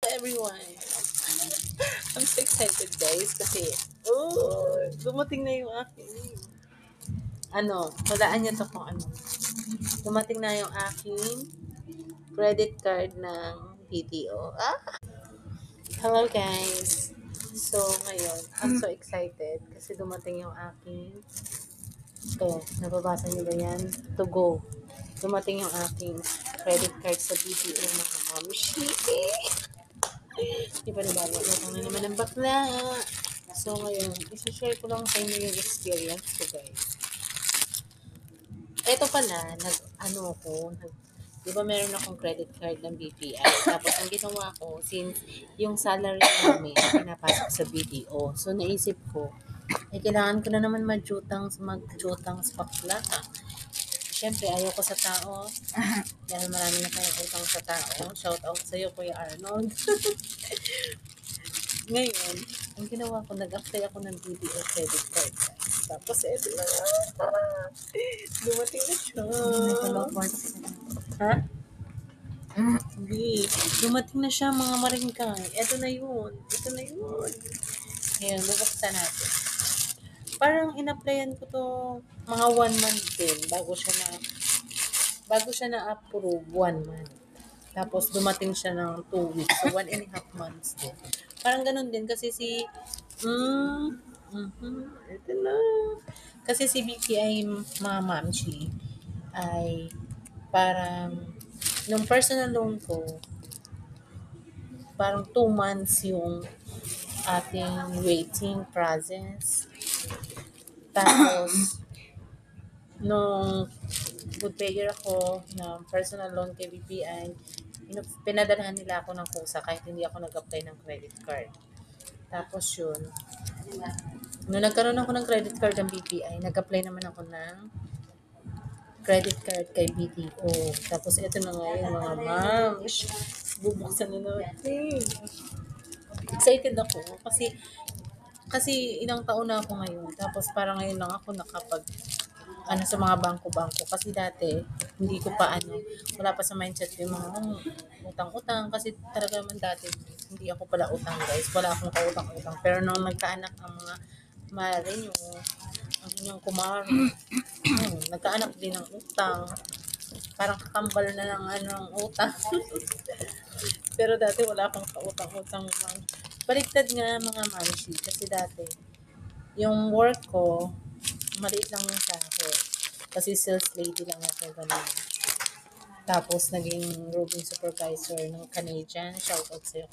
Everyone. I'm so excited guys kasi dumating na yung aking walaan niyo to kung ano. Dumating na yung aking credit card ng BDO. Hello guys. So ngayon, I'm so excited kasi dumating yung aking nababasa niyo ba yan? To go. Dumating yung aking credit card sa BDO mga mamshi. Di pa nabago. Utang na naman ang bakla. So, ngayon, isi-share ko lang sa inyo yung experience ko, guys. Ito pala, di ba meron akong credit card ng BPI? Tapos, ang ginawa ko, since yung salary namin, pinapasok sa BDO. So, naisip ko, kailangan ko na naman mag-jutang sa bakla. Siyempre, ayaw ko sa tao. Dahil marami na tayong utang sa tao. Shout out sa iyo, Kuya Arnold. Ngayon, ang ginawa ko, nag-apply ako ng BDO credit card. Tapos, eto na nga. Dumating na siya. Ha? Hindi. Dumating na siya, mga maringkay. Eto na yun. Ngayon, bubuksan natin. Parang in-applyan ko to mga 1 month din bago siya na-approve 1 month. Tapos dumating siya ng 2 weeks. So 1.5 months din. Parang ganun din kasi ito na. Kasi si BPI Mamamshi ay parang nung personal loan ko, parang 2 months yung ating waiting process. Tapos, nung good payer ako ng personal loan kay BPI, pinadalhan nila ako ng kusa kahit hindi ako nag-apply ng credit card. Tapos yun, nung nagkaroon ako ng credit card ng BPI, nag-apply naman ako ng credit card kay BDO. Tapos ito na nga yung mga moms. Bubuksan na natin. Excited ako kasi ilang taon na ako ngayon. Tapos parang ngayon lang ako nakapag sa mga bangko-bangko. Kasi dati, hindi ko pa wala pa sa mindset yung mga utang-utang. Kasi talaga naman dati, hindi ako pala utang guys. Wala akong kautang-utang. Pero nung nagkaanak ang mga mare nyo, ang inyong kumari, nagkaanak din ng utang. Parang kakambal na ng ang utang. Pero dati wala akong kautang-utang. Baliktad nga mga mansi. Kasi dati, yung work ko, maliit lang yung sahod. Kasi sales lady lang ako ganun. Tapos, naging roving supervisor ng Canadian. Shoutout sa'yo,